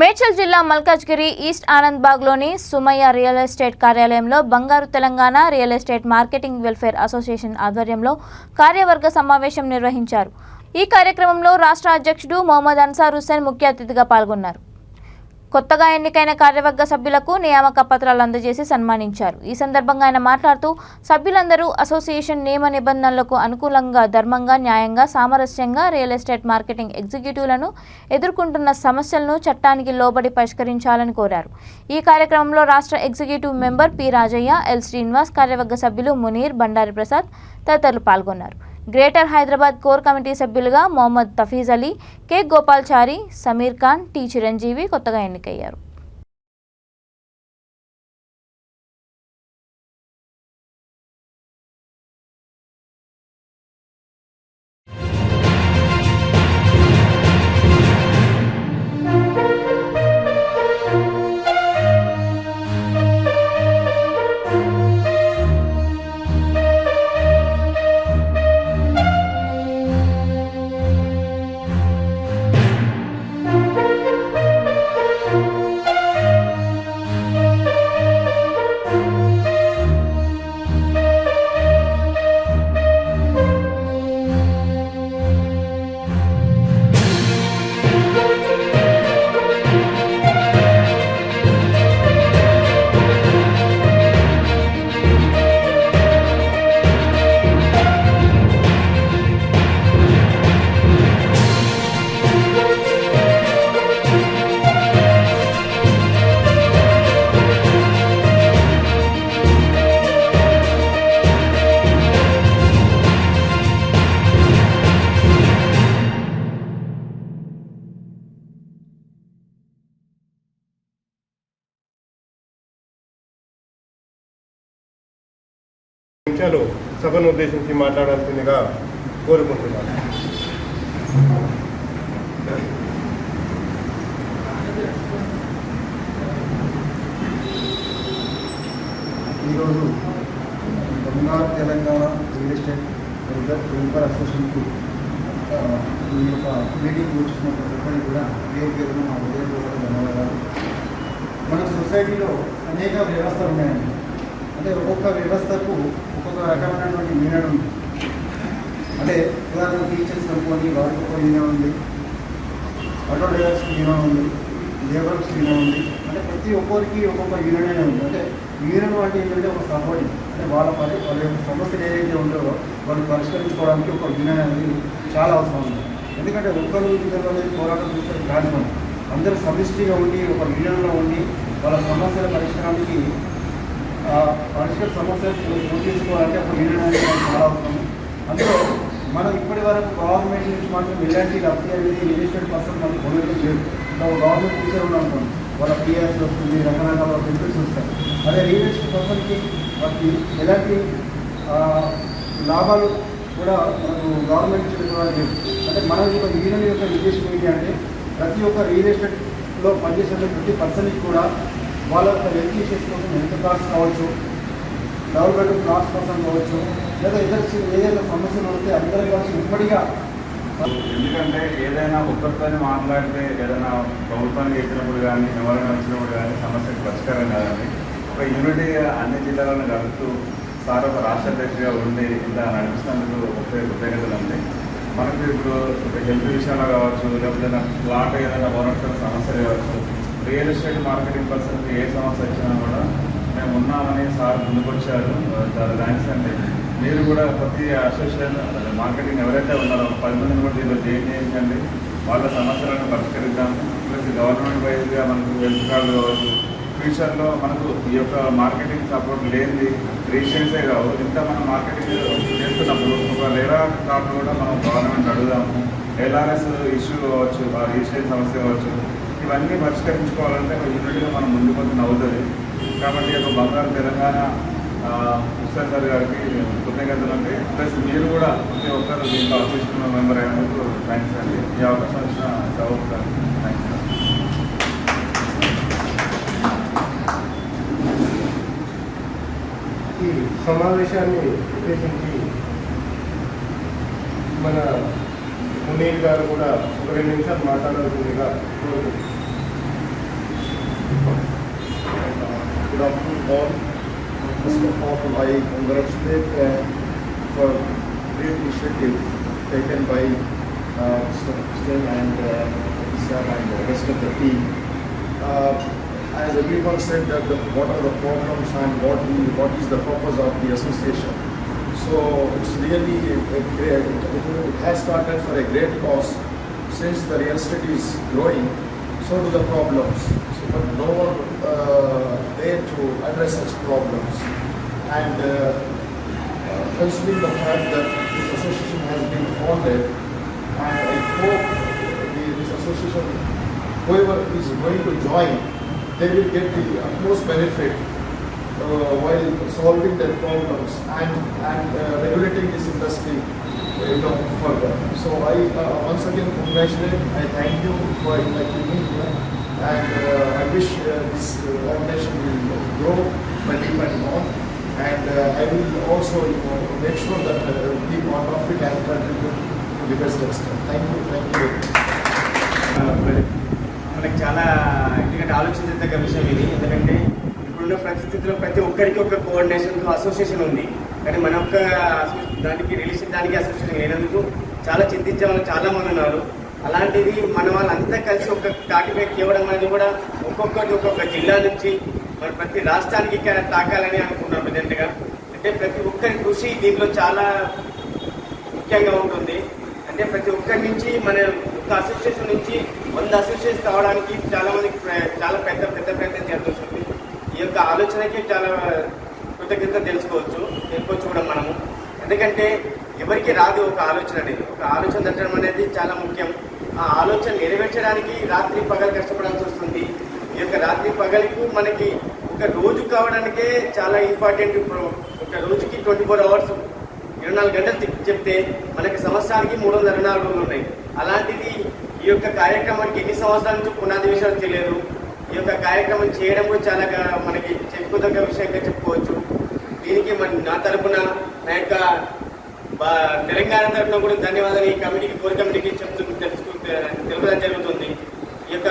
మేడ్చల్ జిల్లా మల్కాజ్గిరి ఈస్ట్ ఆనంద్బాగ్లోని Sumayya real estate కార్యాలయంలో బంగారు Telangana real estate marketing welfare association ఆధ్వర్యంలో కార్యవర్గ సమావేశం నిర్వహించారు. ఈ కార్యక్రమంలో రాష్ట్ర అధ్యక్షుడు మొహమ్మద్ అన్సార్ హుస్సేన్ ముఖ్య అతిథిగా పాల్గొన్నారు. కొత్తగా ఎన్నికైన కార్యవర్గ సభ్యులకు నియామక పత్రాలు అందజేసి సన్మానించారు. ఈ సందర్భంగా ఆయన మాట్లాడుతూ సభ్యులందరూ అసోసియేషన్ నియమ నిబంధనలకు అనుకూలంగా ధర్మంగా, న్యాయంగా, సామరస్యంగా రియల్ ఎస్టేట్ మార్కెటింగ్ ఎగ్జిక్యూటివ్లను ఎదుర్కొంటున్న సమస్యలను చట్టానికి లోబడి పరిష్కరించాలని కోరారు. ఈ కార్యక్రమంలో రాష్ట్ర executive member P Rajaiah, L Srinivas, కార్యవర్గ సభ్యులు మునీర్, బండారి ప్రసాద్ తదితరులు పాల్గొన్నారు. గ్రేటర్ హైదరాబాద్ కోర్ కమిటీ సభ్యులుగా మొహమ్మద్ తఫీజ్ అలీ, కె గోపాల్చారి, సమీర్ ఖాన్, టి చిరంజీవి కొత్తగా ఎన్నికయ్యారు. నిమిషాలు సభను ఉద్దేశించి మాట్లాడాల్సిందిగా కోరుకుంటున్నాను. ఈరోజు బంగారు తెలంగాణ రియల్ ఎస్టేట్ వెల్ఫేర్ అసోసియేషన్కు ఈ యొక్క మీటింగ్ వచ్చినప్పటికీ కూడా పేరు మా ఉదయపూర్వక ధన్యవాదాలు. మన సొసైటీలో అనేక వ్యవస్థలు ఉన్నాయండి. అంటే ఒక్కొక్క వ్యవస్థకు ఒక్కొక్క రకమైనటువంటి యూనియన్ ఉంది. అంటే ఉదాహరణ టీచర్స్ అనుకోండి, వారికి ఒక యూనియన్ ఉంది, ఆటో డ్రైవర్స్కి యూనియన్ ఉంది, లేబర్స్కి యూనియన్ ఉంది. అంటే ప్రతి ఒక్కరికి ఒక్కొక్క యూనియన్ అనేది ఉంది. అంటే యూనియన్ అంటే ఏంటంటే ఒక సపోర్ట్, అంటే వాళ్ళ యొక్క సమస్యలు ఏదైతే ఉంటుందో వాళ్ళు పరిష్కరించుకోవడానికి ఒక యూనియన్ అనేది చాలా అవసరం ఉంది. ఎందుకంటే ఒక్కరు ఇద్దరు అనేది పోరాటం చేస్తే కాదు. మనం అందరూ సమిష్టిగా ఉండి ఒక యూనియన్లో ఉండి వాళ్ళ సమస్యల పరిష్కారానికి సమస్యలు గుర్తించుకోవాలంటే ఒక యూనియన్ అనేది చాలా అవసరం. అందులో మనం ఇప్పటి వరకు గవర్నమెంట్ నుంచి మాత్రం ఎలాంటి లబ్ధి అనేది రిజిస్టర్డ్ పర్సన్ మనకు పొందడం లేదు. గవర్నమెంట్ టీచర్ ఉన్నాం, వాళ్ళ పిఎస్ వస్తుంది, రకరకాల బెనిఫిట్స్ వస్తాయి. అదే రియల్ ఎస్టేట్ పర్సన్కి వాటికి ఎలాంటి లాభాలు కూడా మనకు గవర్నమెంట్ నుంచి లేదు. అంటే మన యొక్క యూనియన్ యొక్క ఉద్దేశం ఏంటి అంటే ప్రతి ఒక్క రియల్ ఎస్టేట్లో పనిచేసే ప్రతి పర్సన్కి కూడా వాళ్ళ యొక్క వెరిఫికేషన్ కోసం ఎంత కాస్ట్ కావచ్చు, డబుల్ బెడ్రూమ్ కాస్ట్ కోసం కావచ్చు, లేదా ఏదైనా సమస్యలు వస్తే అందరూ కలిసి ఉమ్మడిగా. ఎందుకంటే ఏదైనా ఒక్కరితోనే మాట్లాడితే ఏదైనా ప్రభుత్వానికి ఇచ్చినప్పుడు కానీ ఎవరైనా వచ్చినప్పుడు కానీ సమస్యకు పరిష్కారం కాదండి. ఒక యూనిటీగా అన్ని జిల్లాలను కలుపుతూ సార్ ఒక రాష్ట్ర అధ్యక్షుడిగా ఉండి ఇలా నడిపిస్తున్నందుకు కృతజ్ఞతలు ఉంది. మనకు ఇప్పుడు హెల్త్ విషయంలో కావచ్చు, లేకపోతే ప్లాట్ ఏదైనా ఓనర్స్ సమస్యలు కావచ్చు, రియల్ ఎస్టేట్ మార్కెటింగ్ పర్సన్కి ఏ సమస్య వచ్చినా కూడా మేము ఉన్నామని సార్ ముందుకొచ్చారు. చాలా థ్యాంక్స్ అండి. మీరు కూడా ప్రతి అసోసియేషన్ మార్కెటింగ్ ఎవరైతే ఉన్నారో 10 మందిని కూడా దీనిలో జాయిన్ చేయించండి. వాళ్ళ సమస్యలను పరిష్కరిద్దాము. ప్లస్ గవర్నమెంట్ వైజ్గా మనకు హెల్త్ కార్డు కావచ్చు, ఫ్యూచర్లో మనకు ఈ యొక్క మార్కెటింగ్ సపోర్ట్ లేనిది రిజిస్ట్రేషన్సే కావు. ఇంత మనం మార్కెటింగ్ చేస్తున్నప్పుడు ఒక లేరా కార్డు కూడా మనం గవర్నమెంట్ అడుగుదాము. ఎల్ఆర్ఎస్ ఇష్యూ కావచ్చు, ఆ రిజిస్ట్రేషన్ సమస్య కావచ్చు, ఇవన్నీ పరిష్కరించుకోవాలంటే యూనిట్గా మనం ముందుకు అవుతుంది. కాబట్టి ఒక బంగారు తెలంగాణ హుస్సేన్ సార్ గారికి కృతజ్ఞతలు అండి. ప్లస్ మీరు కూడా ప్రతి ఒక్కరు దీంట్లో అసోసియేషన్ మెంబర్ అయినందుకు థ్యాంక్స్ అండి. ఈ అవకాశం ఇచ్చిన సభకు థ్యాంక్స్ అండి. ఈ సమావేశాన్ని ఉద్దేశించి మన మునీర్ గారు కూడా ఒక 2 నిమిషాలు మాట్లాడాల్సిందిగా కోరుకుంటున్నాను. all. First of all, I congratulate for great initiative taken by Mr. Christian and Isha and the rest of the team. As everyone said that what are the problems and what is the purpose of the association. So it's really it has started for a great cause. Since the real estate is growing, so do the problems. So, but no one there to address such problems. And considering the fact that this association has been founded, and I hope this association, whoever is going to join, they will get the utmost benefit while solving their problems and regulating this industry further. So I once again congratulate, I thank you for inviting me here, and I wish this organization will grow by deep and on, and I will also make sure that be part of it and contribute to the best extent. Thank you. మనకి చాలా ఎందుకంటే ఆలోచించదగ్గ విషయం ఇది. ఎందుకంటే ఇప్పుడున్న పరిస్థితుల్లో ప్రతి ఒక్కరికి ఒక కోఆర్డినేషన్ అసోసియేషన్ ఉంది, కానీ మన ఒక్క దానికి రిలీషన్ దానికి అసోసియేషన్ లేనందుకు చాలా చింతించే వాళ్ళు చాలా మంది ఉన్నారు. అలాంటిది మన వాళ్ళంతా కలిసి ఒక తాటిపై కేవడం అనేది కూడా ఒక్కొక్క జిల్లా నుంచి మన ప్రతి రాష్ట్రానికి తాకాలని అనుకున్నాం ప్రజెంట్గా. అంటే ప్రతి ఒక్కరి కృషి దీంట్లో చాలా ముఖ్యంగా ఉంటుంది. అంటే ప్రతి ఒక్కరి నుంచి మన ఒక అసోసియేషన్ నుంచి 100 అసోసియేషన్ కావడానికి చాలా మందికి చాలా పెద్ద ప్రయత్నం చేస్తుంది. ఈ యొక్క ఆలోచనకి చాలా కృతజ్ఞత తెలుసుకోవచ్చు కూడా మనము. ఎందుకంటే ఎవరికి రాదు ఒక ఆలోచన అనేది. ఒక ఆలోచన తట్టడం అనేది చాలా ముఖ్యం. ఆ ఆలోచన నెరవేర్చడానికి రాత్రి పగలు కష్టపడాల్సి వస్తుంది. ఈ యొక్క రాత్రి పగలకు మనకి ఒక రోజు కావడానికే చాలా ఇంపార్టెంట్. ఒక రోజుకి 24 అవర్స్ 24 గంటలు చెప్తే మనకి సంవత్సరానికి 364 రోజులు ఉన్నాయి. అలాంటిది ఈ యొక్క కార్యక్రమానికి ఎన్ని సంవత్సరాల నుంచి పునాది విషయాలు తెలియదు. ఈ యొక్క కార్యక్రమం చేయడం కూడా చాలా మనకి చెప్పుకోదగ్గ విషయంగా చెప్పుకోవచ్చు. దీనికి నా తరఫున నా యొక్క తెలంగాణ తరఫున కూడా ధన్యవాదాలు ఈ కమిటీకి కోర్ కమిటీకి తెలుపడం జరుగుతుంది. ఈ యొక్క